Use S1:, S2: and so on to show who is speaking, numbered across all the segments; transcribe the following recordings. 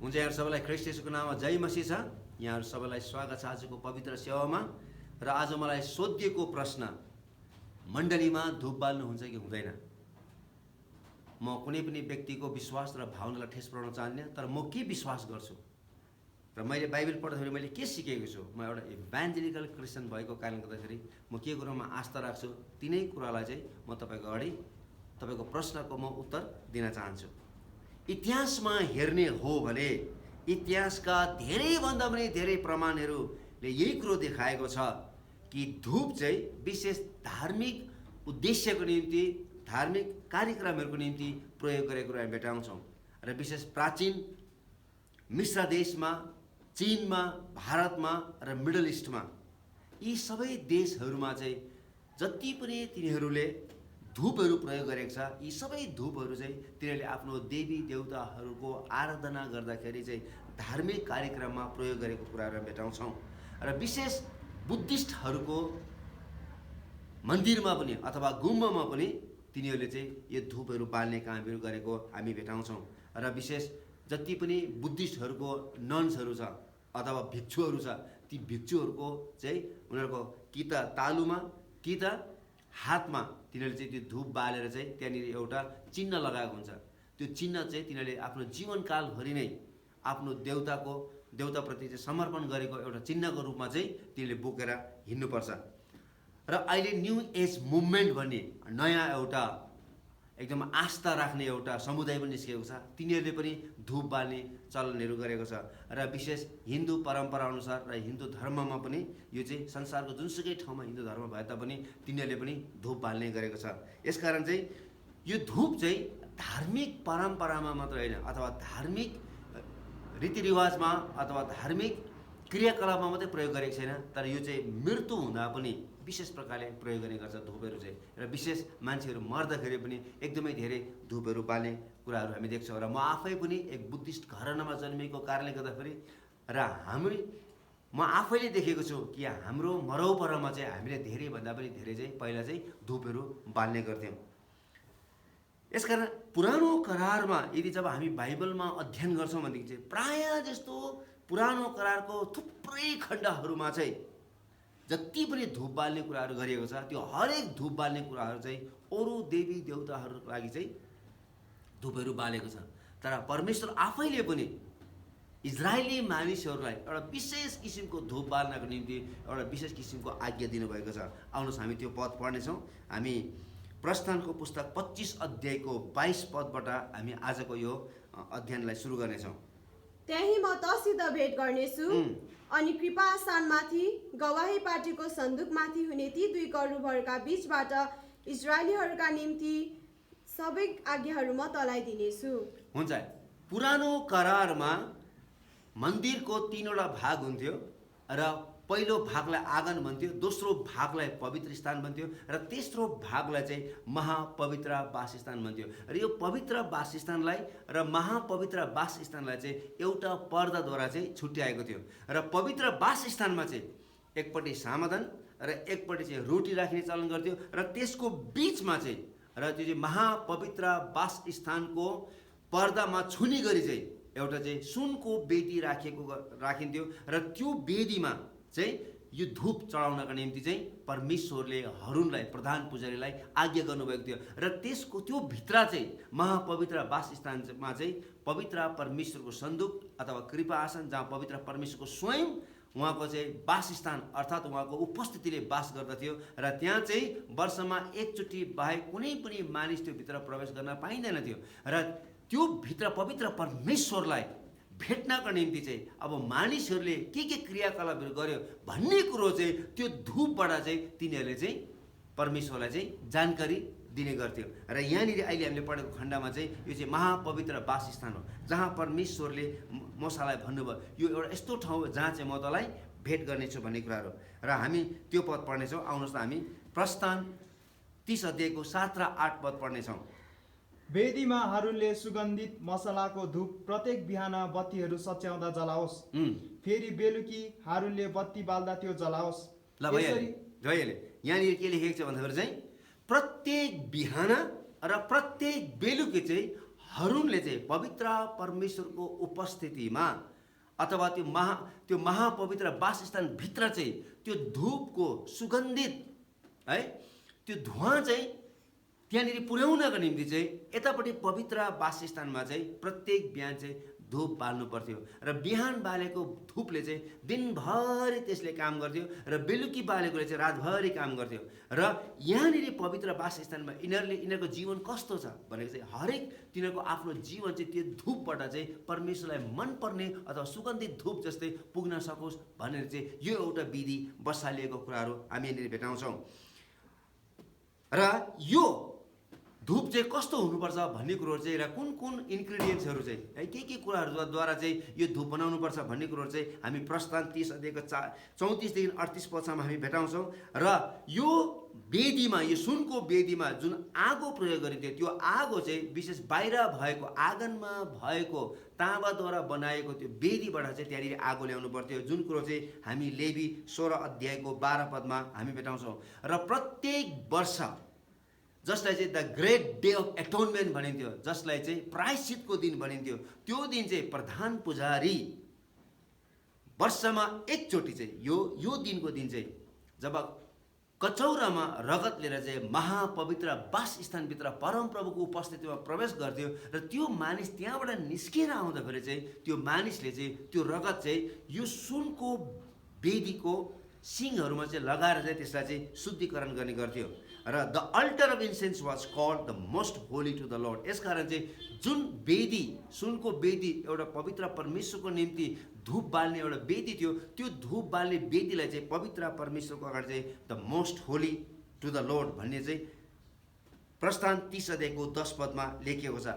S1: हुन्छ, यहाँहरू सबैलाई ख्रीष्ट येशूको नाममा जय मसीह छ। यहाँहरू सबैलाई स्वागत छ आजको पवित्र सेवामा। र आज मलाई सोधिएको प्रश्न, मण्डलीमा धूप बाल्नुहुन्छ कि हुँदैन? म कुनै पनि व्यक्तिको विश्वास र भावनालाई ठेस पुर्याउन चाहन्न, तर म के विश्वास गर्छु र मैले बाइबल पढ्दाखेरि मैले के सिकेको छु, म एउटा इभान्जेलिकल क्रिस्चियन भएको कारणले गर्दाखेरि म के कुरामा आस्था राख्छु, तिनै कुरालाई चाहिँ म तपाईँको अगाडि तपाईँको प्रश्नको म उत्तर दिन चाहन्छु। इतिहासमा हेर्ने हो भने इतिहासका धेरैभन्दा पनि धेरै प्रमाणहरूले यही कुरो देखाएको छ कि धूप चाहिँ विशेष धार्मिक उद्देश्यको निम्ति, धार्मिक कार्यक्रमहरूको निम्ति प्रयोग गरेको कुरा हामी भेटाउँछौँ। र विशेष प्राचीन मिश्र देशमा, चीनमा, भारतमा र मिडल इस्टमा, यी सबै देशहरूमा चाहिँ जति पनि तिनीहरूले धूपहरू प्रयोग गरेको छ, यी सबै धूपहरू चाहिँ तिनीहरूले आफ्नो देवी देवताहरूको आराधना गर्दाखेरि चाहिँ धार्मिक कार्यक्रममा प्रयोग गरेको कुराहरू भेटाउँछौँ। र विशेष बुद्धिस्टहरूको मन्दिरमा पनि अथवा गुम्बामा पनि तिनीहरूले चाहिँ यो धूपहरू बाल्ने कामहरू गरेको हामी भेटाउँछौँ। र विशेष जति पनि बुद्धिस्टहरूको नन्सहरू छ अथवा भिक्षुहरू छ, ती भिक्षुहरूको चाहिँ उनीहरूको कि त तालुमा कि त हातमा तिनीहरूले चाहिँ त्यो धूप बालेर चाहिँ त्यहाँनिर एउटा चिन्ह लगाएको हुन्छ। त्यो चिन्ह चाहिँ तिनीहरूले आफ्नो जीवनकालभरि नै आफ्नो देवताप्रति चाहिँ समर्पण गरेको एउटा चिन्हको रूपमा चाहिँ तिनीहरूले बोकेर हिँड्नुपर्छ। र अहिले न्यू एज मुभमेन्ट भन्ने नयाँ एउटा एकदम आस्था राख्ने एउटा समुदाय पनि निस्केको छ। तिनीहरूले पनि धूप बाल्ने चलनहरू गरेको छ। र विशेष हिन्दू परम्परा अनुसार र हिन्दू धर्ममा पनि यो चाहिँ संसारको जुनसुकै ठाउँमा हिन्दू धर्म भए तापनि तिनीहरूले पनि धूप बाल्ने गरेको छ। यसकारण चाहिँ यो धूप चाहिँ धार्मिक परम्परामा मात्र होइन अथवा धार्मिक रीतिरिवाजमा अथवा धार्मिक क्रियाकलापमा मात्रै प्रयोग गरेको छैन, तर यो चाहिँ मृत्यु हुँदा पनि विशेष प्रकारले प्रयोग गर्ने गर्छ धूपहरू चाहिँ। र विशेष मान्छेहरू मर्दाखेरि पनि एकदमै धेरै धूपहरू बाल्ने कुराहरू हामी देख्छौँ। र म आफै पनि एक बुद्धिस्ट घरानामा जन्मिएको कारणले गर्दाखेरि र म आफैले देखेको छु कि हाम्रो मरौपरमा चाहिँ हामीले धेरैभन्दा पनि धेरै चाहिँ पहिला चाहिँ धूपहरू बाल्ने गर्थ्यौँ। यसकारण पुरानो करारमा यदि जब हामी बाइबलमा अध्ययन गर्छौँ भनेदेखि चाहिँ प्रायः जस्तो पुरानो करारको थुप्रै खण्डहरूमा चाहिँ जति पनि धूप बाल्ने कुराहरू गरिएको छ, त्यो हरेक धूप बाल्ने कुराहरू चाहिँ अरू देवी देवताहरूको लागि चाहिँ धूपहरू बालेको छ। तर परमेश्वर आफैले पनि इजरायली मानिसहरूलाई एउटा विशेष किसिमको धूप बाल्नको निम्ति एउटा विशेष किसिमको आज्ञा दिनुभएको छ। आउनुहोस् हामी त्यो पद पढ्नेछौँ। हामी प्रस्थानको पुस्तक 25 अध्यायको 22 पदबाट हामी आजको यो अध्ययनलाई सुरु गर्नेछौँ।
S2: त्यही म तसित भेट गर्नेछु अनि कृपा आसनमाथि गवाही पार्टीको सन्दुकमाथि हुने ती दुई करूबहरूका बीचबाट इजरायलीहरूका निम्ति सबै आज्ञाहरू म तँलाई दिनेछु।
S1: हुन्छ, पुरानो करारमा मन्दिरको 3वटा भाग हुन्थ्यो र पहिलो भागलाई आँगन भन्थ्यो, दोस्रो भागलाई पवित्र स्थान भन्थ्यो र तेस्रो भागलाई चाहिँ महापवित्र वासस्थान भन्थ्यो। र यो पवित्र वासस्थानलाई र महापवित्र वासस्थानलाई चाहिँ एउटा पर्दाद्वारा चाहिँ छुट्याएको थियो। र पवित्र वासस्थानमा चाहिँ एकपट्टि समाधान र एकपट्टि चाहिँ रोटी राख्ने चलन गर्थ्यो र त्यसको बिचमा चाहिँ र त्यो चाहिँ महापवित्र वासस्थानको पर्दामा छुने गरी चाहिँ एउटा चाहिँ सुनको वेदी राखिन्थ्यो र त्यो वेदीमा चाहिँ यो धूप चढाउनका निम्ति चाहिँ परमेश्वरले हरुनलाई, प्रधान पुजारीलाई आज्ञा गर्नुभएको थियो। र त्यसको त्यो भित्र चाहिँ महापवित्र वासस्थानमा चाहिँ पवित्र परमेश्वरको सन्दुक अथवा कृपा आसन, जहाँ पवित्र परमेश्वरको स्वयं उहाँको चाहिँ वासस्थान अर्थात् उहाँको उपस्थितिले वास गर्दथ्यो। र त्यहाँ चाहिँ वर्षमा एकचोटि बाहेक कुनै पनि मानिस त्यो भित्र प्रवेश गर्न पाइँदैन थियो। र त्यो भित्र पवित्र परमेश्वरलाई भेट्नको निम्ति चाहिँ अब मानिसहरूले के क्रियाकलापहरू गर्यो भन्ने कुरो चाहिँ त्यो धूपबाट चाहिँ तिनीहरूले चाहिँ परमेश्वरलाई चाहिँ जानकारी दिने गर्थ्यो। र यहाँनिर अहिले हामीले पढेको खण्डमा चाहिँ यो चाहिँ महापवित्र वासस्थान हो, जहाँ परमेश्वरले मूसालाई भन्नुभयो यो एउटा यस्तो ठाउँ हो जहाँ चाहिँ म तँलाई भेट गर्नेछु भन्ने कुराहरू। र हामी त्यो पद पढ्नेछौँ। आउनुहोस् न हामी प्रस्थान 30 अध्यायको 7 र 8 पद पढ्नेछौँ।
S3: वेदीमा हारूनले सुगन्धित मसलाको धूप प्रत्येक बिहान बत्तीहरू सच्याउँदा जलाओस्। फेरि बेलुकी हारूनले बत्ती बाल्दा त्यो जलाओस्।
S1: ल भइहाल्यो। यहाँनिर के लेखेको छ भन्दाखेरि चाहिँ प्रत्येक बिहान र प्रत्येक बेलुकी चाहिँ हरुनले चाहिँ पवित्र परमेश्वरको उपस्थितिमा अथवा त्यो महापवित्र वासस्थानभित्र चाहिँ त्यो धूपको सुगन्धित है त्यो धुवाँ चाहिँ त्यहाँनिर पुर्याउनको निम्ति चाहिँ यतापट्टि पवित्र वासस्थानमा चाहिँ प्रत्येक बिहान चाहिँ धूप बाल्नु पर्थ्यो र बिहान बालेको धूपले चाहिँ दिनभरि त्यसले काम गर्थ्यो र बेलुकी बालेकोले चाहिँ रातभरि काम गर्थ्यो। र यहाँनिर पवित्र वासस्थानमा यिनीहरूको जीवन कस्तो छ भनेको चाहिँ हरेक तिनीहरूको आफ्नो जीवन चाहिँ त्यो धूपबाट चाहिँ परमेश्वरलाई मनपर्ने अथवा सुगन्धित धूप जस्तै पुग्न सकोस् भनेर चाहिँ यो एउटा विधि बसालिएको कुराहरू हामी यहाँनिर भेटाउँछौँ। र यो धूप चाहिँ कस्तो हुनुपर्छ भन्ने कुरोहरू चाहिँ र कुन कुन इन्ग्रिडियन्ट्सहरू चाहिँ है के कुराहरूद्वारा चाहिँ यो धूप बनाउनुपर्छ भन्ने कुरोहरू चाहिँ हामी प्रस्थान 30 अध्यायको 34 देखि 38 पदसम्म हामी भेटाउँछौँ। र यो वेदीमा यो सुनको वेदीमा जुन आगो प्रयोग गरिन्थ्यो त्यो आगो चाहिँ विशेष बाहिर भएको आँगनमा भएको ताँबाद्वारा बनाएको त्यो वेदीबाट चाहिँ त्यहाँनिर आगो ल्याउनु पर्थ्यो, जुन कुरो चाहिँ हामी लेवी 16 अध्यायको 12 पदमा हामी भेटाउँछौँ। र प्रत्येक वर्ष जसलाई चाहिँ द ग्रेट डे अफ एटोनमेन्ट भनिन्थ्यो, जसलाई चाहिँ प्रायश्चितको दिन भनिन्थ्यो, त्यो दिन चाहिँ प्रधान पुजारी वर्षमा एकचोटि चाहिँ यो दिनको दिन चाहिँ जब कचौरामा रगत लिएर चाहिँ महापवित्र वासस्थानभित्र परमप्रभुको उपस्थितिमा प्रवेश गर्थ्यो र त्यो मानिस त्यहाँबाट निस्केर आउँदाखेरि चाहिँ त्यो मानिसले चाहिँ त्यो रगत चाहिँ यो सुनको वेदीको सिङहरूमा चाहिँ लगाएर चाहिँ त्यसलाई चाहिँ शुद्धिकरण गर्ने गर्थ्यो। र the altar of incense was called the most holy to the lord. यसकारण चाहिँ जुन वेदी सुनको वेदी एउटा पवित्र परमेश्वरको निम्ति धूप बाल्ने एउटा वेदी थियो, त्यो धूप बाल्ने वेदीलाई चाहिँ पवित्र परमेश्वरको अगाडि चाहिँ the most holy to the lord भन्ने चाहिँ प्रस्थान 30 अध्यायको 10 पदमा लेखिएको छ।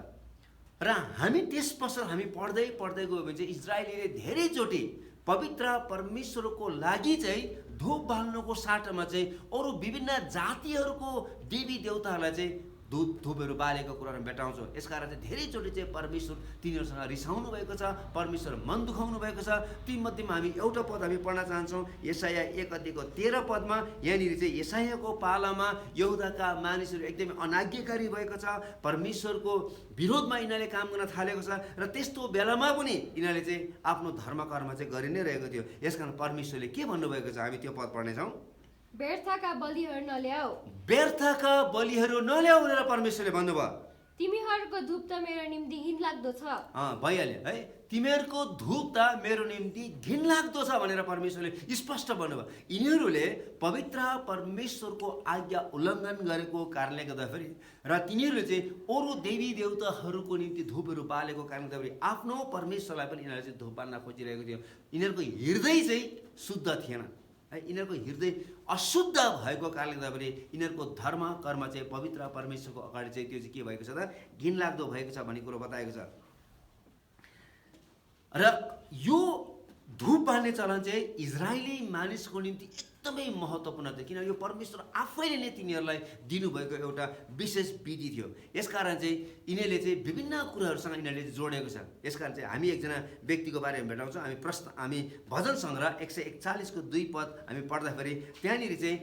S1: र हामी त्यस पश्चात हामी पढ्दै गयो भने चाहिँ इजरायलीले धेरैचोटि पवित्र परमेश्वरको लागि चाहिँ धूप बाल्नुको साटोमा चाहिँ अरू विभिन्न जातिहरूको देवी देवताहरूलाई चाहिँ धूपहरू बालेको कुराहरू भेटाउँछौँ। यसकारण चाहिँ धेरैचोटि चाहिँ परमेश्वर तिनीहरूसँग रिसाउनु भएको छ, परमेश्वर मन दुखाउनु भएको छ। तीमध्येमा हामी एउटा पद हामी पढ्न चाहन्छौँ, यशाया 1 अध्यायको 13 पदमा। यहाँनिर चाहिँ यशायाको पालामा यहुदाका मानिसहरू एकदमै अनाज्ञाकारी भएको छ, परमेश्वरको विरोधमा यिनीहरूले काम गर्न थालेको छ र त्यस्तो बेलामा पनि यिनीहरूले चाहिँ आफ्नो धर्म कर्म चाहिँ गरि नै रहेको थियो। यसकारण परमेश्वरले के भन्नुभएको छ हामी त्यो पद पढ्नेछौँ।
S4: व्यर्थका बलिहरू नल्याऊ,
S1: व्यर्थका बलिहरू नल्याऊ भनेर परमेश्वरले भन्नुभयो।
S4: तिमीहरूको धूप त मेरो निम्ति घिनलाग्दो छ।
S1: भइहाल्यो है, तिमीहरूको धूप त मेरो निम्ति घिनलाग्दो छ भनेर परमेश्वरले स्पष्ट भन्नुभयो। यिनीहरूले पवित्र परमेश्वरको आज्ञा उल्लङ्घन गरेको कारणले गर्दाखेरि र तिनीहरूले चाहिँ अरू देवी देवताहरूको निम्ति धूपहरू बालेको कारणले गर्दाखेरि आफ्नो परमेश्वरलाई पनि यिनीहरूले चाहिँ धूप बाल्न खोजिरहेको थियो। यिनीहरूको हृदय चाहिँ शुद्ध थिएन है, यिनीहरूको हृदय अशुद्ध भएको कारणले गर्दाखेरि यिनीहरूको धर्म कर्म चाहिँ पवित्र परमेश्वरको अगाडि चाहिँ त्यो चाहिँ के भएको छ त घिनलाग्दो भएको छ भन्ने कुरो बताएको छ। र यो धूप बाल्ने चलन चाहिँ इजरायली मानिसको निम्ति एकदमै महत्त्वपूर्ण थियो, किनभने यो परमेश्वर आफैले नै तिनीहरूलाई दिनुभएको एउटा विशेष विधि थियो। यसकारण चाहिँ यिनीहरूले चाहिँ विभिन्न कुराहरूसँग यिनीहरूले जोडेको छ। यसकारण चाहिँ हामी एकजना व्यक्तिको बारेमा भेटाउँछौँ। हामी भजन सङ्ग्रह 141 को 2 पद हामी पढ्दाखेरि त्यहाँनिर चाहिँ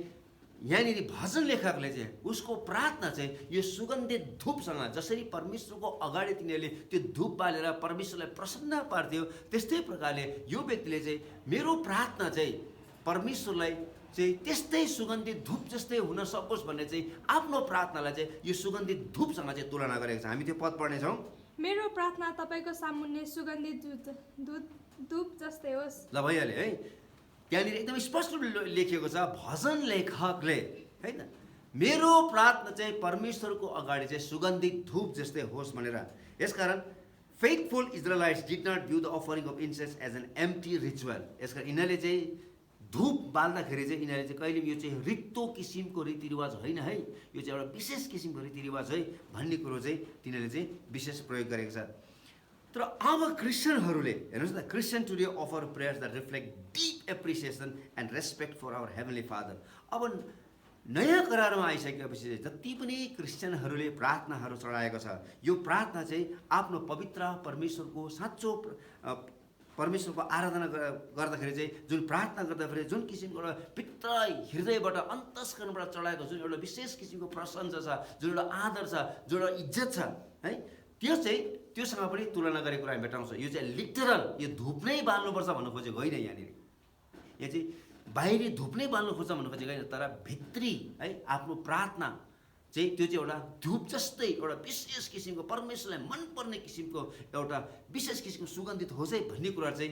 S1: यहाँनिर भजन लेखकले चाहिँ उसको प्रार्थना चाहिँ यो सुगन्धित धूपसँग जसरी परमेश्वरको अगाडि तिनीहरूले त्यो धूप बालेर परमेश्वरलाई प्रसन्न पार्थ्यो, त्यस्तै प्रकारले यो व्यक्तिले चाहिँ मेरो प्रार्थना चाहिँ परमेश्वरलाई चाहिँ त्यस्तै सुगन्धित धूप जस्तै हुन सकोस् भन्ने चाहिँ आफ्नो प्रार्थनालाई चाहिँ यो सुगन्धित धूपसँग चाहिँ तुलना गरेको छ। हामी त्यो पद पढ्नेछौँ।
S5: मेरो प्रार्थना तपाईँको सामुन्ने सुगन्धित धूप जस्तै होस्।
S1: ल भइहाल्यो है, त्यहाँनिर एकदम स्पष्ट लेखिएको छ भजन लेखकले है त, मेरो प्रार्थना चाहिँ परमेश्वरको अगाडि चाहिँ सुगन्धित धूप जस्तै होस् भनेर। यसकारण faithful Israelites did not view the offering of incense as an empty ritual. यसकारण यिनीहरूले चाहिँ धूप बाल्दाखेरि चाहिँ यिनीहरूले चाहिँ कहिले यो चाहिँ रित्तो किसिमको रीतिरिवाज होइन है, यो चाहिँ एउटा विशेष किसिमको रीतिरिवाज है भन्ने कुरो चाहिँ तिनीहरूले चाहिँ विशेष प्रयोग गरेको छ। तर अब क्रिस्चियनहरूले हेर्नुहोस् न, Christian today offer prayers that reflect deep appreciation and respect for our heavenly father. अब नयाँ करारमा आइसकेपछि चाहिँ जति पनि क्रिस्चियनहरूले प्रार्थनाहरू चढाएको छ, यो प्रार्थना चाहिँ आफ्नो पवित्र परमेश्वरको साँचो परमेश्वरको आराधना गर्दाखेरि चाहिँ जुन प्रार्थना गर्दाखेरि जुन किसिमको एउटा भित्र हृदयबाट अन्तस्करणबाट चढाएको जुन एउटा विशेष किसिमको प्रशंसा छ, जुन एउटा आदर छ, जुन एउटा इज्जत छ है, त्यो चाहिँ त्योसँग पनि तुलना गरेको कुरा हामी भेटाउँछौँ। यो चाहिँ लिटरल यो धुप नै बाल्नुपर्छ भन्नु खोजेको होइन यहाँनिर। यो चाहिँ बाहिरी धुप नै बाल्नु खोज्छ भन्नु खोजेको होइन, तर भित्री है आफ्नो प्रार्थना चाहिँ त्यो चाहिँ एउटा धुप जस्तै एउटा विशेष किसिमको परमेश्वरलाई मनपर्ने किसिमको एउटा विशेष किसिमको सुगन्धित होस् है भन्ने कुरा चाहिँ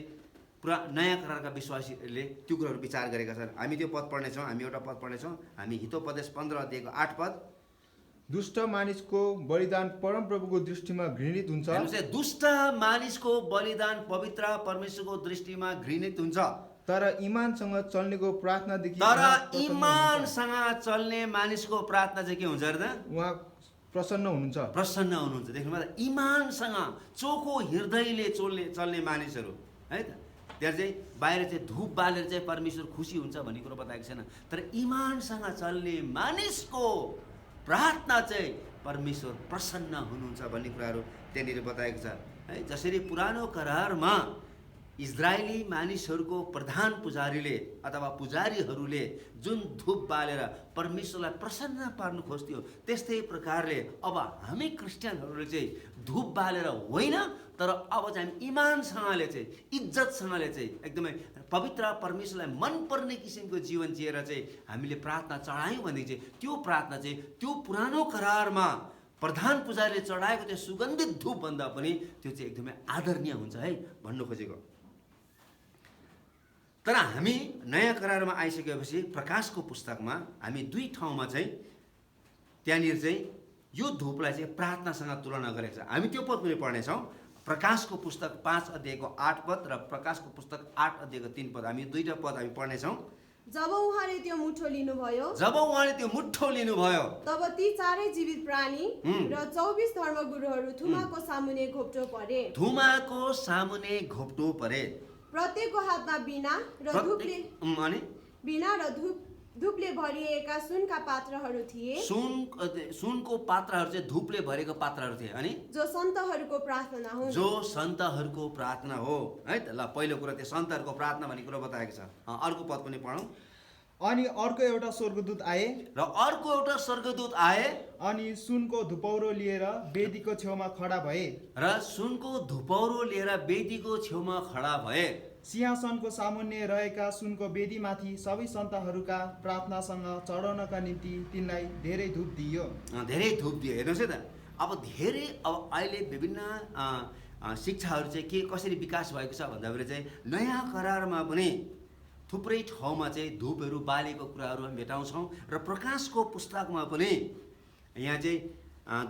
S1: पुरा नयाँ करारका विश्वासीहरूले त्यो कुराहरू विचार गरेका छन्। हामी त्यो पद पढ्नेछौँ, हामी एउटा पद पढ्नेछौँ, हामी हितोपदेश 15 अध्यायको 8 पद।
S3: दुष्ट मानिसको बलिदान परमप्रभुको दृष्टिमा घृणित हुन्छ,
S1: हेर्नुहोस् है, दुष्ट मानिसको बलिदान पवित्र परमेश्वरको दृष्टिमा घृणित हुन्छ,
S3: तर इमानसँग चल्नेको प्रार्थनादेखि
S1: तर
S3: उहाँ प्रसन्न हुनुहुन्छ।
S1: इमानसँग चल्ने मानिसको प्रार्थना चाहिँ के हुन्छ अरे त?
S3: उहाँ प्रसन्न हुनुहुन्छ।
S1: प्रसन्न हुनुहुन्छ। देख्नुभयो त, इमानसँग चोखो हृदयले चल्ने मानिसहरू है त, त्यहाँ चाहिँ बाहिर चाहिँ धुप बालेर चाहिँ परमेश्वर खुसी हुन्छ भन्ने कुरो बताएको छैन, तर इमानसँग चल्ने मानिसको प्रार्थना चाहिँ परमेश्वर प्रसन्न हुनुहुन्छ भन्ने कुराहरू त्यहाँनिर बताएको छ है। जसरी पुरानो करारमा इजरायली मानिसहरूको प्रधान पुजारीले अथवा पुजारीहरूले जुन धुप बालेर परमेश्वरलाई प्रसन्न पार्नु खोज्थ्यो, त्यस्तै प्रकारले अब हामी क्रिस्चियनहरूले चाहिँ धुप बालेर होइन, तर अब चाहिँ हामी इमानसँगले चाहिँ इज्जतसँगले चाहिँ एकदमै पवित्र परमेश्वरलाई मनपर्ने किसिमको जीवन जिएर चाहिँ हामीले प्रार्थना चढायौँ भनेदेखि चाहिँ त्यो प्रार्थना चाहिँ त्यो पुरानो करारमा प्रधान पुजारीले चढाएको त्यो सुगन्धित धुपभन्दा पनि त्यो चाहिँ एकदमै आदरणीय हुन्छ है भन्नु खोजेको। तर हामी नयाँ करारमा आइसकेपछि प्रकाशको पुस्तकमा हामी 2 ठाउँमा चाहिँ त्यहाँनिर चाहिँ यो धुपलाई चाहिँ प्रार्थनासँग तुलना गरेको छ। हामी त्यो पद पनि पढ्नेछौँ, प्रकाशको पुस्तक 5 अध्यायको 8 पद र प्रकाशको पुस्तक 8 अध्यायको 3 पद। हामी 2टा पद हामी पढ्नेछौँ।
S2: जब उहाँले त्यो मुठो लिनुभयो,
S1: जब उहाँले त्यो मुठो लिनुभयो,
S2: तब ती चारै जीवित प्राणी र 24 धर्मगुरुहरू थुमाको सामुने घोप्टो परे।
S1: थुमाको सामुने घोप्टो परे।
S2: प्रत्येकको हातमा बीणा र धुपले
S1: अनि
S2: बीणा र धुपले भरिएका सुनका पात्रहरू थिए,
S1: सुनको पात्रहरू चाहिँ धुपले भरेको पात्रहरू थिए। अनि
S2: जो सन्तहरूको प्रार्थना हुन्।
S1: जो सन्तहरूको प्रार्थना हो है त। ल, पहिलो कुरा त्यो सन्तहरूको प्रार्थना भन्ने कुरा बताएको छ। अर्को पद पनि पढौँ।
S3: अनि अर्को एउटा स्वर्गदूत आए,
S1: र अर्को एउटा स्वर्गदूत आए,
S3: अनि सुनको धुपौरो लिएर वेदीको छेउमा खडा भए।
S1: र सुनको धुपौरो लिएर वेदीको छेउमा खडा भए।
S3: सिंहासनको सामुन्ने रहेका सुनको वेदीमाथि सबै सन्तहरूका प्रार्थनासँग चढाउनका निम्ति तिनलाई धेरै धुप दिइयो।
S1: धेरै धुप दियो। हेर्नुहोस् है त, अब धेरै अब अहिले विभिन्न शिक्षाहरू चाहिँ के कसरी विकास भएको छ भन्दाखेरि चाहिँ नयाँ करारमा पनि थुप्रै ठाउँमा चाहिँ धुपहरू बालेको कुराहरू हामी भेटाउँछौँ, र प्रकाशको पुस्तकमा पनि यहाँ चाहिँ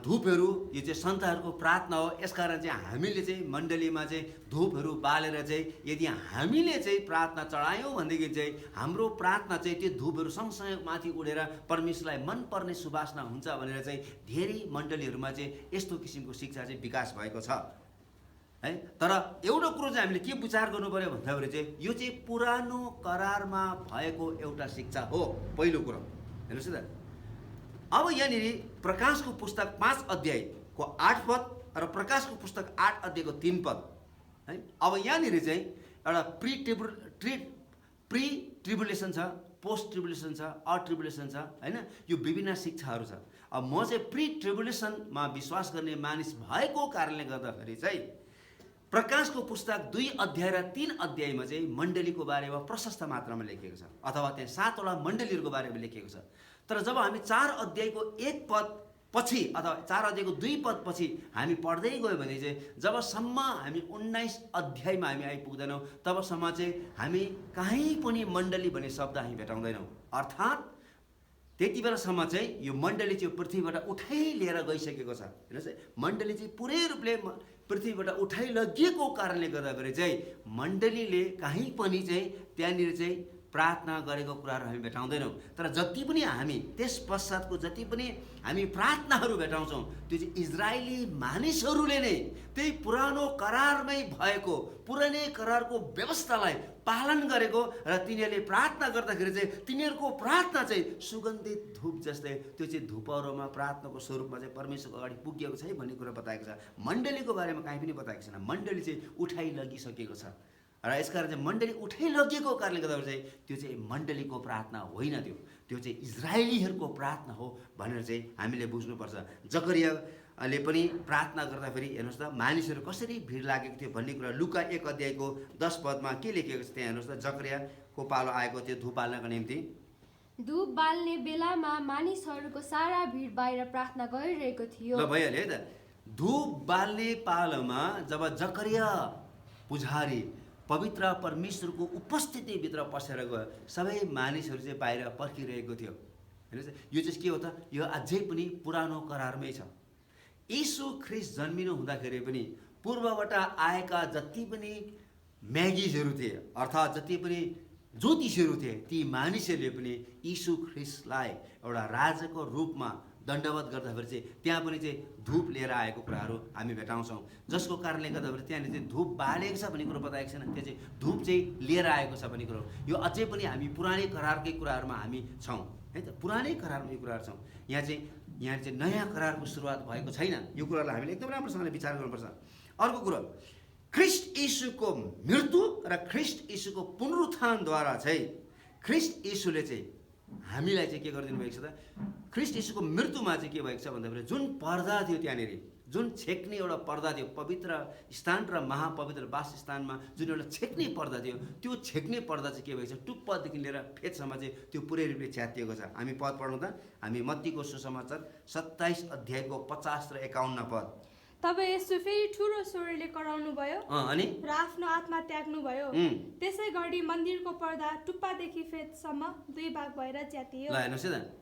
S1: धुपहरू यो चाहिँ सन्तहरूको प्रार्थना हो। यसकारण चाहिँ हामीले चाहिँ मण्डलीमा चाहिँ धुपहरू बालेर चाहिँ यदि हामीले चाहिँ प्रार्थना चढायौँ भनेदेखि चाहिँ हाम्रो प्रार्थना चाहिँ त्यो धुपहरू सँगसँगै माथि उडेर परमेश्वरलाई मनपर्ने सुवासना हुन्छ भनेर चाहिँ धेरै मण्डलीहरूमा चाहिँ यस्तो किसिमको शिक्षा चाहिँ विकास भएको छ है। तर एउटा कुरो चाहिँ हामीले के विचार गर्नु पर्यो भन्दाखेरि चाहिँ यो चाहिँ पुरानो करारमा भएको एउटा शिक्षा हो, पहिलो कुरो। हेर्नुहोस् है त, अब यहाँनिर प्रकाशको पुस्तक 5 अध्यायको 8 पद र प्रकाशको पुस्तक 8 अध्यायको 3 पद है। अब यहाँनिर चाहिँ एउटा प्री ट्रिबुलेसन छ, पोस्ट ट्रिबुलेसन छ, ट्रिबुलेसन छ होइन। यो विभिन्न शिक्षाहरू छ। अब म चाहिँ प्री ट्रिबुलेसनमा विश्वास गर्ने मानिस भएको कारणले गर्दाखेरि चाहिँ प्रकाशको पुस्तक 2 अध्याय र 3 अध्यायमा चाहिँ मण्डलीको बारेमा प्रशस्त मात्रामा लेखिएको छ, अथवा त्यहाँ 7 वटा मण्डलीहरूको बारेमा लेखिएको छ। तर जब हामी 4 अध्यायको 1 पद पछि अथवा 4 अध्यायको 2 पद पछि हामी पढ्दै गयो भने चाहिँ जबसम्म हामी 19 अध्यायमा हामी आइपुग्दैनौँ तबसम्म चाहिँ हामी कहीँ पनि मण्डली भन्ने शब्द हामी भेटाउँदैनौँ। अर्थात् त्यति बेलासम्म चाहिँ यो मण्डली चाहिँ पृथ्वीबाट उठाइ लिएर गइसकेको छ। हेर्नुहोस् है, मण्डली चाहिँ पुरै रूपले पृथ्वीबाट उठाइ लगिएको कारणले गर्दाखेरि चाहिँ मण्डलीले कहीँ पनि चाहिँ त्यहाँनिर चाहिँ प्रार्थना गरेको कुराहरू हामी भेटाउँदैनौँ। तर जति पनि हामी त्यस पश्चातको जति पनि हामी प्रार्थनाहरू भेटाउँछौँ त्यो चाहिँ इजरायली मानिसहरूले नै त्यही पुरानो करारमै भएको पुरानै करारको व्यवस्थालाई पालन गरेको र तिनीहरूले प्रार्थना गर्दाखेरि चाहिँ तिनीहरूको प्रार्थना चाहिँ सुगन्धित धुप जस्तै त्यो चाहिँ धुपहरूमा प्रार्थनाको स्वरूपमा चाहिँ परमेश्वरको अगाडि पुगेको छ है भन्ने कुरा बताएको छ। मण्डलीको बारेमा कहीँ पनि बताएको छैन। मण्डली चाहिँ उठाइ लगिसकेको छ र यसकारण चाहिँ मण्डली उठाइ लगिएको कारणले गर्दा चाहिँ त्यो चाहिँ मण्डलीको प्रार्थना होइन, त्यो चाहिँ इजरायलीहरूको प्रार्थना हो भनेर चाहिँ हामीले बुझ्नुपर्छ। जकरिया ले पनि प्रार्थना गर्दाखेरि हेर्नुहोस् त मानिसहरू कसरी भिड लागेको थियो भन्ने कुरा लुका 1 अध्यायको 10 पदमा के लेखेको छ त्यहाँ हेर्नुहोस् त। जकरियाको पालो आएको थियो धूप बाल्नको निम्ति।
S4: धूप बाल्ने बेलामा मानिसहरूको सारा भिड बाहिर प्रार्थना गरिरहेको थियो।
S1: ल भइहाल्यो है त। धूप बाल्ने पालोमा जब जकरिया पुजारी पवित्र परमेश्वरको उपस्थितिभित्र पसेर गयो, सबै मानिसहरू चाहिँ बाहिर पर्खिरहेको थियो। हेर्नुहोस् यो चाहिँ के हो त, यो अझै पनि पुरानो करारमै छ। यीशु ख्रिस्ट जन्मिनु हुँदाखेरि पनि पूर्वबाट आएका जति पनि म्यागिजहरू थिए अर्थात् जति पनि ज्योतिषहरू थिए, ती मानिसहरूले पनि यीशु ख्रिस्टलाई एउटा राजाको रूपमा दण्डवत गर्दाखेरि चाहिँ त्यहाँ पनि चाहिँ धूप लिएर आएको कुराहरू हामी भेटाउँछौँ। जसको कारणले गर्दाखेरि त्यहाँनिर चाहिँ धूप बालेको छ भन्ने कुरो बताएको छैन, त्यो चाहिँ धूप चाहिँ लिएर आएको छ भन्ने कुरो। यो अझै पनि हामी पुरानै करारकै कुराहरूमा हामी छौँ है त, पुरानै करारमा यो कुराहरू छौँ। यहाँ चाहिँ नयाँ करारको सुरुवात भएको छैन। यो कुरालाई हामीले एकदम राम्रोसँगले विचार गर्नुपर्छ। अर्को कुरो, ख्रिस्ट यीशुको मृत्यु र ख्रिस्ट यीशुको पुनरुत्थानद्वारा चाहिँ ख्रिस्ट यीशुले चाहिँ हामीलाई चाहिँ के गरिदिनु भएको छ त, ख्रिस्ट यीशुको मृत्युमा चाहिँ के भएको छ भन्दाखेरि जुन पर्दा थियो त्यहाँनिर, जुन छेक्ने एउटा पर्दा थियो पवित्र स्थान र महापवित्र वासस्थानमा, जुन एउटा छेक्ने पर्दा थियो, त्यो छेक्ने पर्दा चाहिँ के भएको छ, टुप्पादेखि लिएर फेदसम्म चाहिँ त्यो पुरै रूपले च्यातिएको छ। हामी पद पढौँ त, हामी मत्तीको सुसमाचार 27 अध्यायको 50 र 51 पद।
S5: तब यसो फेरि ठुलो स्वरले कराउनु भयो
S1: अनि
S5: र आफ्नो आत्मा त्याग्नु भयो। त्यसै गरी मन्दिरको पर्दा टुप्पादेखि फेदसम्म 2 भाग भएर च्यातियो।
S1: ल हेर्नुहोस् है त,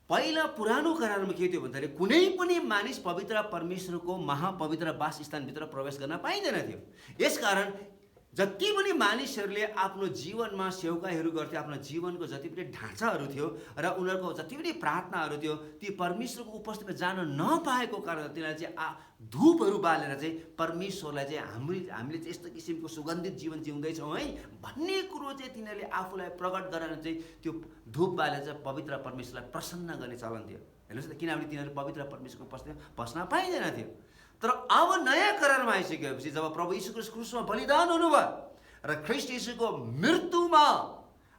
S1: पहिला पुरानो करारमा के थियो भन्दाखेरि कुनै पनि मानिस पवित्र परमेश्वरको महापवित्र वासस्थानभित्र प्रवेश गर्न पाइँदैन थियो। यसकारण जति पनि मानिसहरूले आफ्नो जीवनमा सेवकाईहरू गर्थे, आफ्नो जीवनको जति पनि ढाँचाहरू थियो र उनीहरूको जति पनि प्रार्थनाहरू थियो, ती परमेश्वरको उपस्थितिमा जान नपाएको कारण तिनीहरूले चाहिँ धूपहरू बालेर चाहिँ परमेश्वरलाई चाहिँ हामीले चाहिँ यस्तो किसिमको सुगन्धित जीवन जिउँदैछौँ है भन्ने कुरो चाहिँ तिनीहरूले आफूलाई प्रकट गरेर चाहिँ त्यो धूप बालेर चाहिँ पवित्र परमेश्वरलाई प्रसन्न गर्ने चलन थियो। हेर्नुहोस् त, किनभने तिनीहरू पवित्र परमेश्वरको उपस्थितिमा बस्न पाइँदैन थियो। तर अब नयाँ करारमा आइसकेपछि जब प्रभु यीशु ख्रिस्ट क्रुसमा बलिदान हुनुभयो र ख्रिस्ट यीशुको मृत्युमा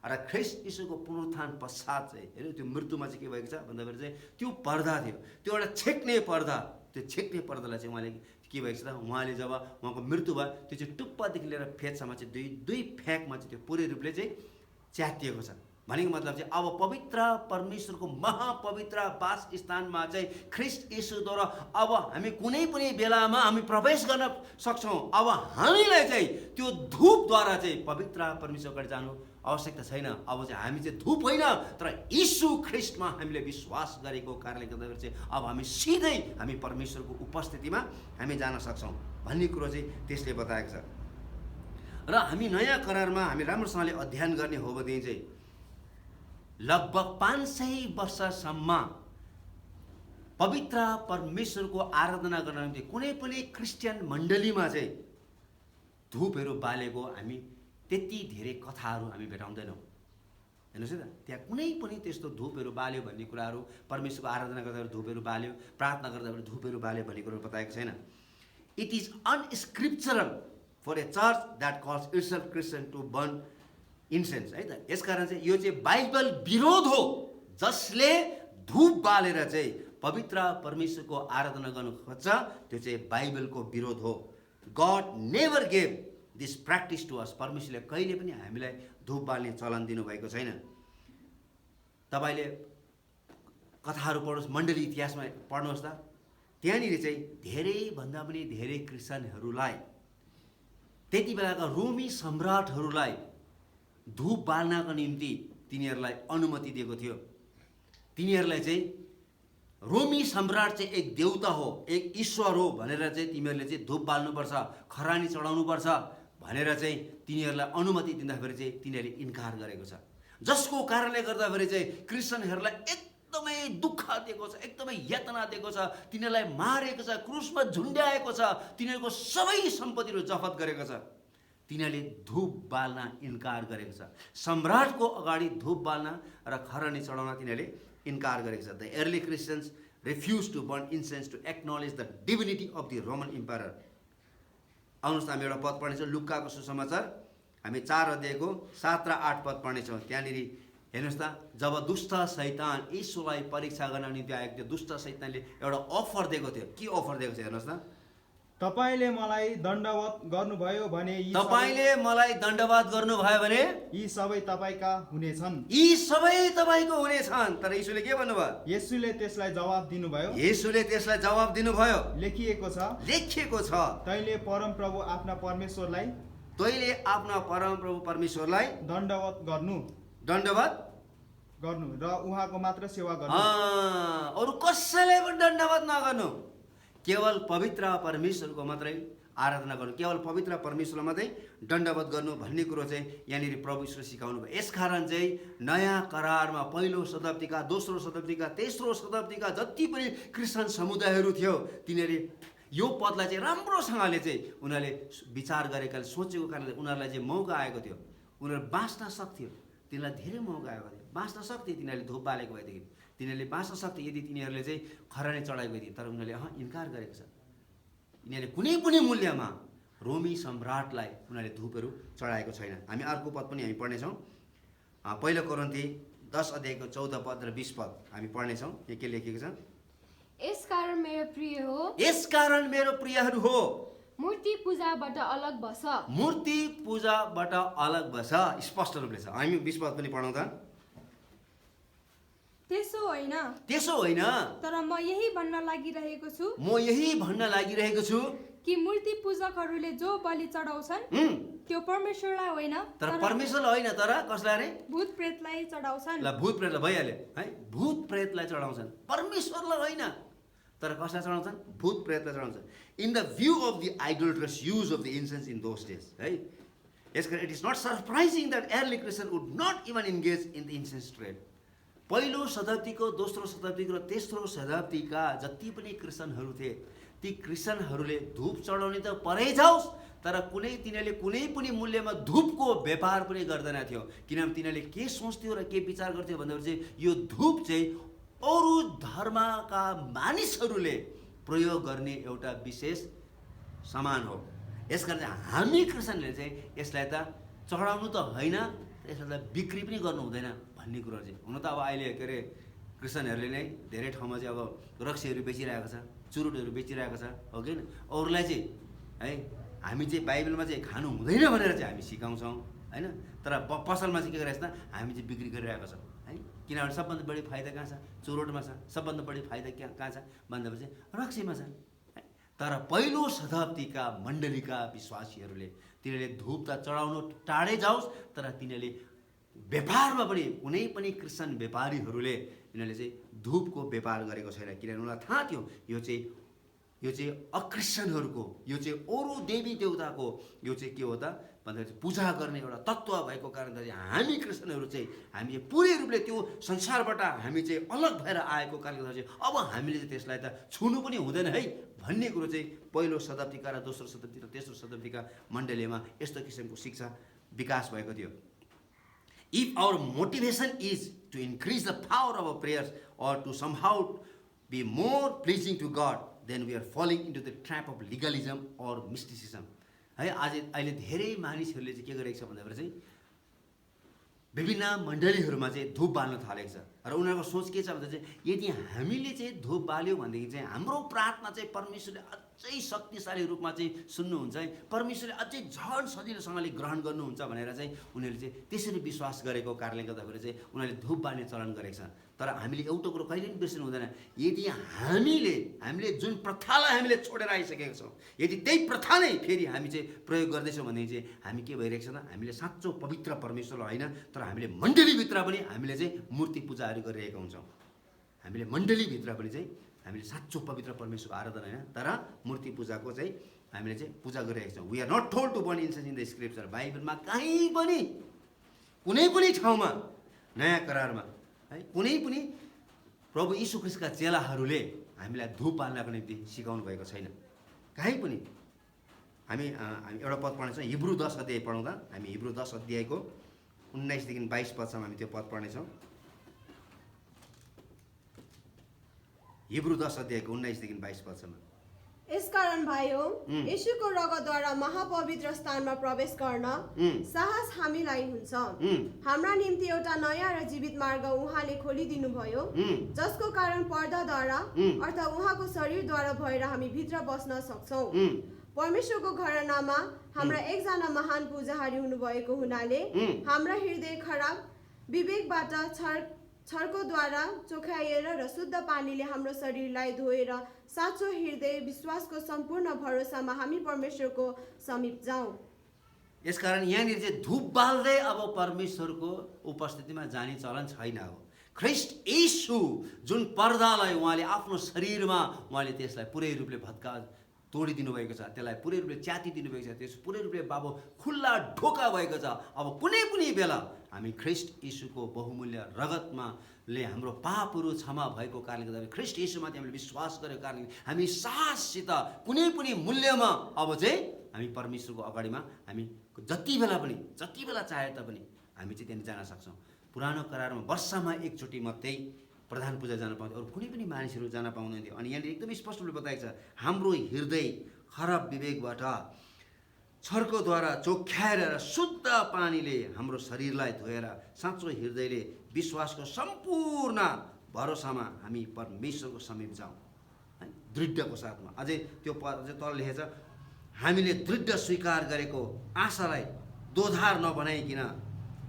S1: र ख्रिस्ट यीशुको पुनरुत्थान पश्चात चाहिँ हेर्नु त्यो मृत्युमा चाहिँ के भएको छ भन्दाखेरि चाहिँ त्यो पर्दा थियो, त्यो एउटा छेक्ने पर्दा, त्यो छेक्ने पर्दालाई चाहिँ उहाँले के भएको छ त, उहाँले जब उहाँको मृत्यु भयो त्यो चाहिँ टुप्पादेखि लिएर फेदसम्म चाहिँ दुई फ्याकमा चाहिँ त्यो पुरै रूपले चाहिँ च्यातिएको छ। भनेको मतलब चाहिँ अब पवित्र परमेश्वरको महापवित्र वासस्थानमा चाहिँ ख्रिस्ट यीशुद्वारा अब हामी कुनै पनि बेलामा हामी प्रवेश गर्न सक्छौँ। अब हामीलाई चाहिँ त्यो धूपद्वारा चाहिँ पवित्र परमेश्वरको जानु आवश्यकता छैन। अब चाहिँ हामी चाहिँ धूप होइन तर यीशु ख्रिस्टमा हामीले विश्वास गरेको कारणले गर्दाखेरि चाहिँ अब हामी सिधै हामी परमेश्वरको उपस्थितिमा हामी जान सक्छौँ भन्ने कुरो चाहिँ त्यसले बताएको छ। र हामी नयाँ करारमा हामी राम्रोसँगले अध्ययन गर्ने हो भने चाहिँ लगभग 500 वर्षसम्म पवित्र परमेश्वरको आराधना गर्न निम्ति कुनै पनि क्रिस्चियन मण्डलीमा चाहिँ धूपहरू बालेको हामी त्यति धेरै कथाहरू हामी भेटाउँदैनौँ। हेर्नुहोस् है त, त्यहाँ कुनै पनि त्यस्तो धूपहरू बाल्यो भन्ने कुराहरू, परमेश्वरको आराधना गर्दा धूपहरू बाल्यो, प्रार्थना गर्दा धूपहरू बाल्यो भन्ने कुरो बताएको छैन। It is unscriptural for a church that calls itself Christian to burn incense है त। यसकारण चाहिँ यो चाहिँ बाइबल विरोध हो जसले धूप बालेर चाहिँ पवित्र परमेश्वरको आराधना गर्नु खोज्छ, त्यो चाहिँ बाइबलको विरोध हो। God never gave this practice to us. परमेश्वरले कहिले पनि हामीलाई धूप बाल्ने चलन दिनुभएको छैन। तपाईँले कथाहरू पढ्नुहोस्, मण्डली इतिहासमा पढ्नुहोस् त, त्यहाँनिर चाहिँ धेरैभन्दा पनि धेरै क्रिस्चियनहरूलाई त्यति बेलाका रोमी सम्राटहरूलाई धूप बाल्नको निम्ति तिनीहरूलाई अनुमति दिएको थियो। तिनीहरूलाई चाहिँ रोमी सम्राट चाहिँ एक देवता हो, एक ईश्वर हो भनेर चाहिँ तिमीहरूले चाहिँ धूप बाल्नुपर्छ, खरानी चढाउनुपर्छ भनेर चाहिँ तिनीहरूलाई अनुमति दिँदाखेरि चाहिँ तिनीहरूले इन्कार गरेको छ। जसको कारणले गर्दाखेरि चाहिँ क्रिस्चियनहरूलाई एकदमै दुःख दिएको छ, एकदमै यातना दिएको छ, तिनीहरूलाई मारेको छ, क्रुसमा झुन्ड्याएको छ, तिनीहरूको सबै सम्पत्तिहरू जफत गरेको छ। तिनीहरूले धूप बाल्न इन्कार गरेको छ। सम्राटको अगाडि धूप बाल्न र खरानी चढाउन तिनीहरूले इन्कार गरेको छ। The early Christians refuse to burn incense to acknowledge the divinity of the Roman empire. आउनुहोस् त हामी एउटा पद पढ्नेछौँ, लुकाको सुसमाचार हामी 4 अध्यायको 7 र 8 पद पढ्नेछौँ। त्यहाँनिर हेर्नुहोस् त, जब दुष्ट शैतान यीशुलाई परीक्षा गर्न निम्ति आएको थियो, दुष्ट शैतानले एउटा अफर दिएको थियो। के अफर दिएको छ हेर्नुहोस् त,
S3: तपाईँले मलाई दण्डवत गर्नुभयो भने
S1: तपाईँले मलाई दण्डवाद गर्नुभयो भने
S3: यी सबै तपाईँका हुनेछन्।
S1: यी सबै तपाईँको हुनेछन्। तर यीशुले के भन्नुभयो?
S3: येशूले त्यसलाई जवाब दिनुभयो,
S1: येशूले त्यसलाई जवाब दिनुभयो,
S3: लेखिएको छ,
S1: लेखिएको छ,
S3: तैँले परमप्रभु आफ्ना परमेश्वरलाई
S1: तैँले आफ्ना परमप्रभु परमेश्वरलाई
S3: दण्डवत
S1: दण्डवाद
S3: गर्नु र उहाँको मात्र सेवा गर्नु।
S1: अरू कसैलाई पनि दण्डवाद नगर्नु, केवल पवित्र परमेश्वरको मात्रै आराधना गर्नु, केवल पवित्र परमेश्वरलाई मात्रै दण्डवत गर्नु भन्ने कुरो चाहिँ यहाँनिर प्रभु ईश्वरले सिकाउनु भयो। यसकारण चाहिँ नयाँ करारमा पहिलो शताब्दीका, दोस्रो शताब्दीका, तेस्रो शताब्दीका जति पनि क्रिस्चियन समुदायहरू थियो, तिनीहरूले यो पदलाई चाहिँ राम्रोसँगले चाहिँ उनीहरूले विचार गरेकाले, सोचेको कारणले उनीहरूलाई चाहिँ मौका आएको थियो। उनीहरू बाँच्न सक्थ्यो, तिनीहरूलाई धेरै मौका आएको थियो, बाँच्न सक्थे तिनीहरूले धुप बालेको भएदेखि, तिनीहरूले बाँच्न सक्थे यदि तिनीहरूले चाहिँ खरानी चढाएको थिए। तर उनीहरूले इन्कार गरेको छ। यिनीहरूले कुनै पनि मूल्यमा रोमी सम्राटलाई उनीहरूले धुपहरू चढाएको छैन। हामी अर्को पद पनि हामी पढ्नेछौँ, पहिलो कोरिन्थी 10 अध्यायको 14 पद र 20 पद हामी पढ्नेछौँ। यहाँ के लेखेको छ?
S4: यसकारण मेरो प्रिय हो,
S1: यसकारण मेरो प्रियहरू हो,
S4: मूर्ति पूजाबाट अलग बस।
S1: मूर्ति पूजाबाट अलग बस। स्पष्ट रूपले छ। हामी 20 पद पनि पढौँ त।
S5: त्यसो होइन,
S1: त्यसो होइन,
S5: तर म यही भन्न लागिरहेको छु
S1: म यही भन्न लागिरहेको छु
S5: कि मूर्ति पूजकहरूले जो बलि चढाउँछन् त्यो परमेश्वरलाई होइन,
S1: तर परमेश्वरलाई होइन, तर कसलाई अरे?
S5: भूत प्रेतलाई चढाउँछन्।
S1: ल, भूत प्रेतलाई भइहाल्यो है, भूत प्रेतलाई चढाउँछन्, परमेश्वरलाई होइन, तर कसलाई चढाउँछन्? भूत प्रेतलाई चढाउँछन्। In the view of the idolatrous use of the incense in those days है। यसकारण it is not surprising that early Christian would not even engage in the incense trade. पहिलो शताब्दीको, दोस्रो शताब्दीको र तेस्रो शताब्दीका जति पनि क्रिस्चियनहरू थिए, ती क्रिस्चियनहरूले धूप चढाउने त परै जाओस्, तर तिनीहरूले कुनै पनि मूल्यमा धूपको व्यापार पनि गर्दैन थियो। किनभने तिनीहरूले के सोच्थ्यो र के विचार गर्थ्यो भन्दाखेरि चाहिँ यो धूप चाहिँ अरू धर्मका मानिसहरूले प्रयोग गर्ने एउटा विशेष सामान हो। यसकारण चाहिँ हामी क्रिस्चियनले चाहिँ यसलाई त चढाउनु त होइन, यसलाई त बिक्री पनि गर्नु हुँदैन भन्ने कुरो चाहिँ। हुन त अब अहिले के अरे क्रिस्चियनहरूले नै धेरै ठाउँमा चाहिँ अब रक्सीहरू बेचिरहेको छ, चुरुटहरू बेचिरहेको छ, हो कि अरूलाई चाहिँ है हामी चाहिँ बाइबलमा चाहिँ खानु हुँदैन भनेर चाहिँ हामी सिकाउँछौँ होइन। तर पसलमा चाहिँ के गरिरहेको छ, हामी चाहिँ बिक्री गरिरहेको छौँ है। किनभने सबभन्दा बढी फाइदा कहाँ छ? चुरोटमा छ। सबभन्दा बढी फाइदा कहाँ छ भन्दाखेरि रक्सीमा छ। तर पहिलो शताब्दीका मण्डलीका विश्वासीहरूले तिनीहरूले धूप त चढाउनु टाढै जाओस्, तर तिनीहरूले व्यापारमा पनि कुनै पनि क्रिस्चियन व्यापारीहरूले यिनीहरूले चाहिँ धूपको व्यापार गरेको छैन। किनभने उनीहरूलाई थाहा थियो यो चाहिँ अक्रिस्चियनहरूको, यो चाहिँ अरू देवी देवताको यो चाहिँ के हो त भन्दाखेरि पूजा गर्ने एउटा तत्त्व भएको कारणले हामी क्रिस्चियनहरू चाहिँ हामी पुरै रूपले त्यो संसारबाट हामी चाहिँ अलग भएर आएको कारणले गर्दा चाहिँ अब हामीले चाहिँ त्यसलाई त छुनु पनि हुँदैन है भन्ने कुरो चाहिँ पहिलो शताब्दीका र दोस्रो शताब्दी र तेस्रो शताब्दीका मण्डलीमा यस्तो किसिमको शिक्षा विकास भएको थियो। If our motivation is to increase the power of our prayers or to somehow be more pleasing to God, then we are falling into the trap of legalism or mysticism. है आज अहिले धेरै मानिसहरूले चाहिँ के गरेको छ भन्दाखेरि चाहिँ विभिन्न मण्डलीहरूमा चाहिँ धूप बाल्न थालेको छ र उनीहरूको सोच के छ भन्दा चाहिँ यदि हामीले चाहिँ धूप बाल्यौँ भनेदेखि चाहिँ हाम्रो प्रार्थना चाहिँ परमेश्वरले अझै शक्तिशाली रूपमा चाहिँ सुन्नुहुन्छ है, परमेश्वरले अझै झन् सजिलोसँगले ग्रहण गर्नुहुन्छ भनेर चाहिँ उनीहरूले चाहिँ त्यसरी विश्वास गरेको कारणले गर्दाखेरि चाहिँ उनीहरूले धूप बाल्ने चलन गरेको छ। तर हामीले एउटा कुरो कहिले पनि बिर्सनु हुँदैन, यदि हामीले जुन प्रथालाई हामीले छोडेर आइसकेका छौँ, यदि त्यही प्रथा नै फेरि हामी चाहिँ प्रयोग गर्दैछौँ भनेदेखि चाहिँ हामी के भइरहेको छ त, हामीले साँचो पवित्र परमेश्वरलाई होइन तर हामीले मण्डलीभित्र पनि हामीले चाहिँ मूर्ति पूजाहरू गरिरहेका हुन्छौँ। हामीले मण्डलीभित्र पनि चाहिँ हामीले साँचो पवित्र परमेश्वरको आराधना होइन तर मूर्ति पूजाको चाहिँ हामीले चाहिँ पूजा गरिरहेका छौँ। We are not told to burn incense in the scripture. बाइबलमा कहीँ पनि कुनै पनि ठाउँमा नयाँ करारमा है कुनै पनि प्रभु यीशु ख्रीष्टका चेलाहरूले हामीलाई धूप बाल्नको निम्ति सिकाउनु भएको छैन कहीँ पनि। हामी एउटा पद पढ्नेछौँ, हिब्रू 10 अध्याय पढौँ त। हामी हिब्रू 10 अध्यायको 19 देखि 22 पदसम्म हामी त्यो पद पढ्नेछौँ। हिब्रू 10 अध्यायको 19 देखि 22 पदसम्म।
S2: यसकारण भाइयो येशूको रगतद्वारा महापवित्र स्थानमा प्रवेश गर्न साहस हामीलाई हुन्छ। हाम्रा निम्ति एउटा नयाँ र जीवित मार्ग उहाँले खोलिदिनु भयो, जसको कारण पर्दाद्वारा अर्थात् उहाँको शरीरद्वारा भएर हामी भित्र बस्न सक्छौँ। परमेश्वरको घरानामा हाम्रा एकजना महान पूजाहारी हुनुभएको हुनाले हाम्रा हृदय खराब विवेकबाट छर्कोद्वारा चोखाइएर र शुद्ध पानीले हाम्रो शरीरलाई धोएर साँचो हृदय विश्वासको सम्पूर्ण भरोसामा हामी परमेश्वरको समीप जाउँ।
S1: यसकारण यहाँनिर चाहिँ धूप बाल्दै अब परमेश्वरको उपस्थितिमा जाने चलन छैन। हो ख्रिस्ट येशू जुन पर्दालाई उहाँले आफ्नो शरीरमा उहाँले त्यसलाई पुरै रूपले तोडिदिनु भएको छ, त्यसलाई पुरै रूपले च्यातिदिनु भएको छ, त्यस पुरै रूपले बाबु खुल्ला ढोका भएको छ। अब कुनै पनि बेला हामी ख्रिस्ट येशूको बहुमूल्य रगतमा हाम्रो पापहरू क्षमा भएको कारणले गर्दा ख्रिस्ट येशूमाथि हामीले विश्वास गरेको कारणले हामी साहससित कुनै पनि मूल्यमा अब चाहिँ हामी परमेश्वरको अगाडिमा हामी जति बेला चाहे तापनि हामी चाहिँ त्यहाँ जान सक्छौँ। पुरानो करारमा वर्षमा एकचोटि मात्रै प्रधान पूजा जान पाउँथ्यो, अरू कुनै पनि मानिसहरू जान पाउँदैन थियो। अनि यहाँनिर एकदमै स्पष्ट रूपले बताएको छ, हाम्रो हृदय खराब विवेकबाट छर्कोद्वारा चोख्याएर र शुद्ध पानीले हाम्रो शरीरलाई धोएर साँचो हृदयले विश्वासको सम्पूर्ण भरोसामा हामी परमेश्वरको समीप जाउँ है, दृढको साथमा। अझै त्यो अझै तल लेखेछ, हामीले दृढ स्वीकार गरेको आशालाई दोधार नबनाइकन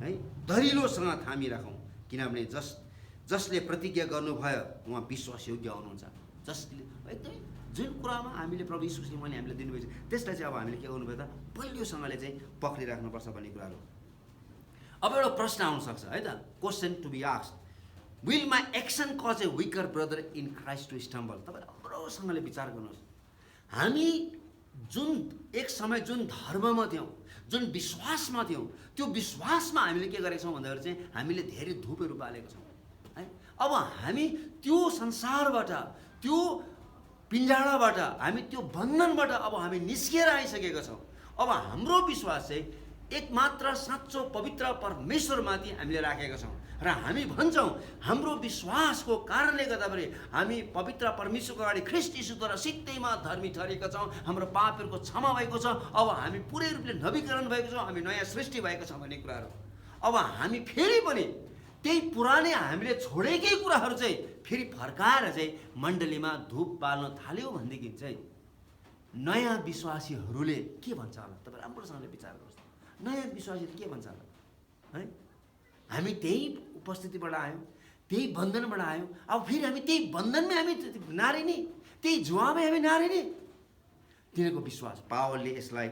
S1: है दरिलोसँग थामिराखौँ, किनभने जसले प्रतिज्ञा गर्नुभयो उहाँ विश्वासयोग्य हुनुहुन्छ। जसले एकदमै जुन कुरामा हामीले प्रभु यीशुले उहाँले हामीलाई दिनुभएको छ त्यसलाई चाहिँ अब हामीले के गर्नुभयो त बलियोसँगले चाहिँ पक्रिराख्नुपर्छ भन्ने कुराहरू। अब एउटा प्रश्न आउनसक्छ है त, question to be asked, will my action cause a weaker brother in Christ to stumble? तपाईँ राम्रोसँगले विचार गर्नुहोस्। हामी जुन एक समय जुन धर्ममा थियौँ, जुन विश्वासमा थियौँ, त्यो विश्वासमा हामीले के गरेका छौँ भन्दाखेरि चाहिँ हामीले धेरै धुपहरू बालेका छौँ है। अब हामी त्यो संसारबाट, त्यो पिंजडाबाट, हामी त्यो बन्धनबाट अब हामी निस्किएर आइसकेका छौँ। अब हाम्रो विश्वास चाहिँ एकमात्र साँचो पवित्र परमेश्वरमाथि हामीले राखेका छौँ र हामी भन्छौँ हाम्रो विश्वासको कारणले गर्दाखेरि हामी पवित्र परमेश्वरको अगाडि ख्रिस्ट येशूद्वारा सित्तैमा धर्मी ठरेका छौँ, हाम्रो पापहरूको क्षमा भएको छ, अब हामी पुरै रूपले नवीकरण भएको छौँ, हामी नयाँ सृष्टि भएको छौँ भन्ने कुराहरू। अब हामी फेरि पनि त्यही पुरानै हामीले छोडेकै कुराहरू चाहिँ फेरि फर्काएर चाहिँ मण्डलीमा धूप बाल्न थाल्यो भनेदेखि चाहिँ नयाँ विश्वासीहरूले के भन्छ होला? तपाईँ राम्रोसँगले विचार गर्नुहोस्। नयाँ विश्वासीले के भन्छ होला है? हामी त्यही उपस्थितिबाट आयौँ, त्यही बन्धनबाट आयौँ, अब फेरि हामी त्यही बन्धनमै हामी नारिने, त्यही जुवामै हामी नारिने। तिनीहरूको विश्वास पावलले यसलाई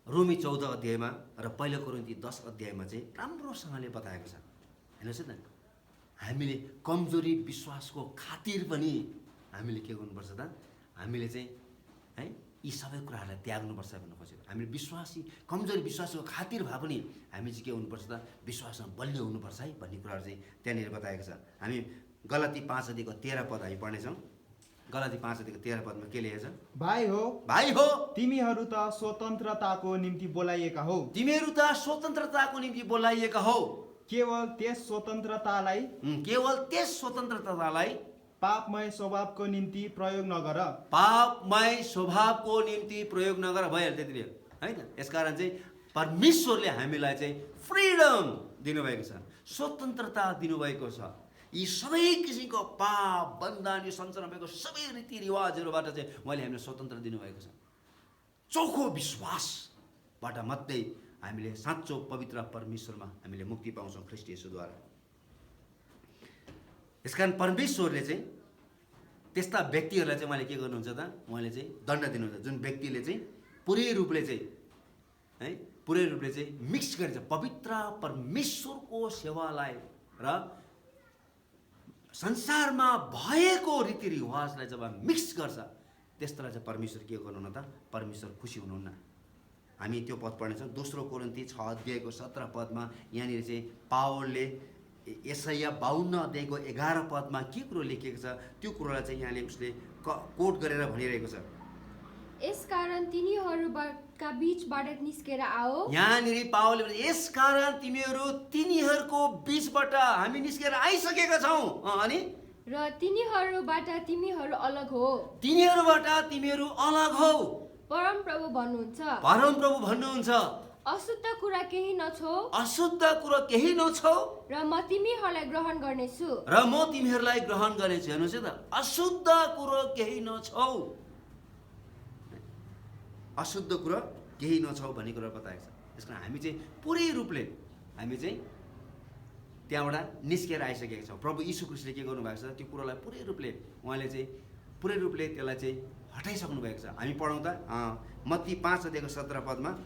S1: रोमी 14 अध्यायमा र पहिलो कोरिन्थी 10 अध्यायमा चाहिँ राम्रोसँगले बताएको छ। हेर्नुहोस् न, हामीले कमजोरी विश्वासको खातिर पनि हामीले के गर्नुपर्छ त? हामीले चाहिँ है यी सबै कुराहरूलाई त्याग्नुपर्छ भन्नु खोजेको। हामीले विश्वासी कमजोरी विश्वासको खातिर भए पनि हामी चाहिँ के हुनुपर्छ त? विश्वासमा बलियो हुनुपर्छ है भन्ने कुराहरू चाहिँ त्यहाँनिर बताएको छ। हामी गलाती 5 अध्यायको 13 पद हामी पढ्नेछौँ। गलाती 5 अध्यायको 13 पदमा के लेखेछ?
S3: भाइ हो तिमीहरू त स्वतन्त्रताको निम्ति बोलाइएका हौ,
S1: तिमीहरू त स्वतन्त्रताको निम्ति बोलाइएका हौ,
S3: केवल त्यस स्वतन्त्रतालाई पापमय स्वभावको निम्ति प्रयोग नगर,
S1: पापमय स्वभावको निम्ति प्रयोग नगर। भइहाल्छ त्यति है त। यसकारण चाहिँ परमेश्वरले हामीलाई चाहिँ फ्रिडम दिनुभएको छ, स्वतन्त्रता दिनुभएको छ। यी सबै किसिमको पाप बन्धन यो संसारमा भएको सबै रीतिरिवाजहरूबाट चाहिँ उहाँले हामीलाई स्वतन्त्र दिनुभएको छ। चोखो विश्वासबाट मात्रै हामीले साँचो पवित्र परमेश्वरमा हामीले मुक्ति पाउँछौँ ख्रिस्ट येशूद्वारा। यसकारण परमेश्वरले चाहिँ त्यस्ता व्यक्तिहरूलाई चाहिँ उहाँले के गर्नुहुन्छ त? उहाँले चाहिँ दण्ड दिनुहुन्छ जुन व्यक्तिले चाहिँ पुरै रूपले चाहिँ मिक्स गरिन्छ पवित्र परमेश्वरको सेवालाई र संसारमा भएको रीतिरिवाजलाई जब मिक्स गर्छ त्यस्तोलाई चाहिँ परमेश्वर के गर्नुहुन्न त? परमेश्वर खुसी हुनुहुन्न। हामी त्यो पद पढ्नेछौँ। दोस्रो कोरिन्थी 6 अध्यायको 17 पदमा यहाँनिर चाहिँ पावलले यशाया 52 अध्यायको 11 पदमा के कुरो लेखिएको छ त्यो कुरोलाई चाहिँ यहाँले उसले कोट गरेर भनिरहेको छ।
S4: यसकारण तिनीहरूका बीचबाट निस्केर आओ।
S1: यहाँनिर पावलले यसकारण तिनीहरूको बीचबाट हामी निस्केर आइसकेका छौँ। अनि
S4: र तिनीहरूबाट तिमीहरू अलग हो।
S1: तिनीहरूबाट तिमीहरू अलग हौ।
S4: परमप्रभु भन्नुहुन्छ,
S1: परमप्रभु भन्नुहुन्छ,
S4: अशुद्ध कुरा केही नछौ
S1: अशुद्ध कुरो केही नछौ
S4: र म तिमीहरूलाई ग्रहण गर्नेछु।
S1: र म तिमीहरूलाई ग्रहण गर्नेछु। हेर्नुहोस् है त, अशुद्ध कुरो केही नछौ, अशुद्ध कुरो केही नछौ भन्ने कुरा बताएको छ। त्यस कारण हामी चाहिँ पुरै रूपले हामी चाहिँ त्यहाँबाट निस्केर आइसकेका छौँ। प्रभु यीशु ख्रीष्टले के गर्नुभएको छ, त्यो कुरोलाई पुरै रूपले उहाँले चाहिँ पुरै रूपले त्यसलाई चाहिँ हटाइसक्नु भएको छ। हामी पढौँ त मत्ती 5:17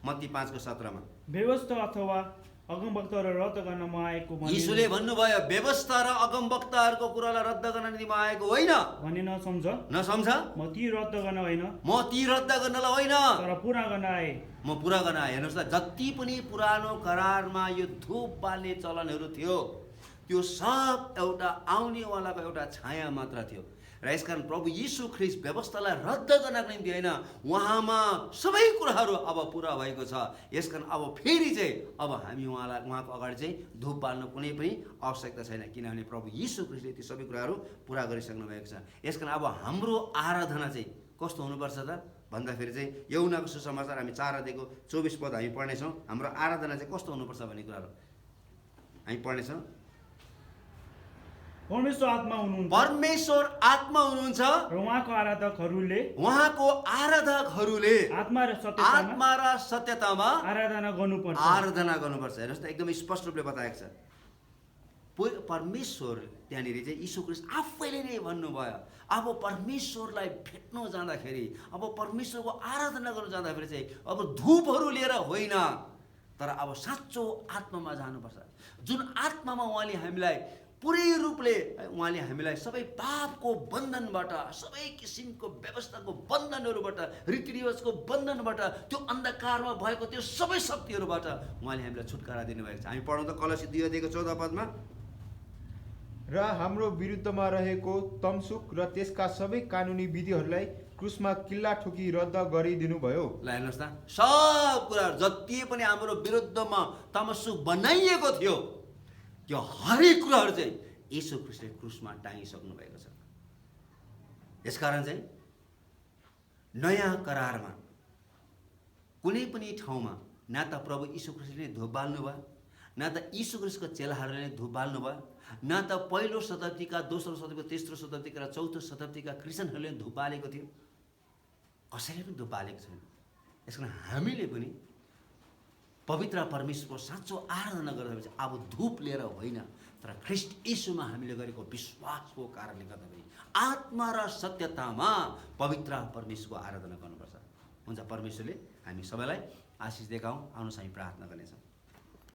S1: मत्ती 5:17
S6: व्यवस्था अथवा अगमवक्ताहरू रद्द गर्न म आएको
S1: यीशुले भन्नुभयो, व्यवस्था र अगमवक्ताहरूको कुरालाई रद्द गर्न निम्ति म आएको होइन।
S6: भने नसम्झ,
S1: नसम्झ,
S6: म ती रद्द गर्न होइन
S1: म ती रद्द गर्नलाई होइन,
S6: तर पुरा गर्न आए।
S1: म पुरा गर्न आएँ। हेर्नुहोस् त, जति पनि पुरानो करारमा यो धूप बाल्ने चलनहरू थियो, त्यो सब एउटा आउनेवालाको एउटा छाया मात्र थियो। र यसकारण प्रभु यीशु ख्रीष्ट व्यवस्थालाई रद्द गर्नको निम्ति होइन, उहाँमा सबै कुराहरू अब पुरा भएको छ। यसकारण अब फेरि चाहिँ अब हामी उहाँको अगाडि चाहिँ धूप बाल्नु कुनै पनि आवश्यकता छैन, किनभने प्रभु यीशु ख्रीष्टले ती सबै कुराहरू पुरा गरिसक्नु भएको छ। यसकारण अब हाम्रो आराधना चाहिँ कस्तो हुनुपर्छ त भन्दाखेरि चाहिँ यूहन्नाको सुसमाचार हामी 4:24 हामी पढ्नेछौँ। हाम्रो आराधना चाहिँ कस्तो हुनुपर्छ भन्ने कुराहरू हामी पढ्नेछौँ।
S6: परमेश्वर आत्मा हुनुहुन्छ
S1: परमेश्वर आत्मा हुनुहुन्छ
S6: र
S1: उहाँको आराधकहरूले
S6: आत्मा र
S1: सत्यतामा
S6: आराधना गर्नुपर्छ।
S1: हेर्नुहोस् त, एकदमै स्पष्ट रूपले बताएको छ। परमेश्वर त्यहाँनिर चाहिँ यीशु ख्रीष्ट आफैले नै भन्नुभयो, अब परमेश्वरलाई भेट्न जाँदाखेरि, अब परमेश्वरको आराधना गर्न जाँदाखेरि चाहिँ अब धूपहरू लिएर होइन, तर अब साँचो आत्मामा जानुपर्छ। जुन आत्मामा उहाँले हामीलाई पुरै रूपले उहाँले हामीलाई सबै पापको बन्धनबाट, सबै किसिमको व्यवस्थाको बन्धनहरूबाट, रीतिरिवाजको बन्धनबाट, त्यो अन्धकारमा भएको त्यो सबै शक्तिहरूबाट उहाँले हामीलाई छुटकारा दिनुभएको छ। हामी पढौँ त कलसी 2:14
S3: र हाम्रो विरुद्धमा रहेको तमसुक र त्यसका सबै कानुनी विधिहरूलाई क्रुसमा किल्ला ठोकी रद्द गरिदिनु भयो।
S1: ल हेर्नुहोस् त, सब कुराहरू जति पनि हाम्रो विरुद्धमा तमसुक बनाइएको थियो, त्यो हरेक कुराहरू चाहिँ यीशु ख्रीष्टले क्रुसमा टाँगिसक्नु भएको छ। यसकारण चाहिँ नयाँ करारमा कुनै पनि ठाउँमा न त प्रभु यीशु ख्रीष्टले धूप बाल्नु भयो, न त यीशु ख्रीष्टको चेलाहरूले धूप बाल्नु भयो, न त पहिलो शताब्दीका, दोस्रो शताब्दीका, तेस्रो शताब्दीका र चौथो शताब्दीका क्रिस्चियनहरूले धूप बालेको थियो। कसैले पनि धूप बालेको छैन। यसकारण हामीले पनि पवित्र परमेश्वरको साँचो आराधना गर्दाखेरि अब धूप लिएर होइन, तर ख्रीष्ट यीशुमा हामीले गरेको विश्वासको कारणले गर्दाखेरि आत्मा र सत्यतामा पवित्र परमेश्वरको आराधना गर्नुपर्छ। हुन्छ, परमेश्वरले हामी सबैलाई आशिष दिएका हौँ। आउनुहोस् हामी प्रार्थना गर्नेछौँ।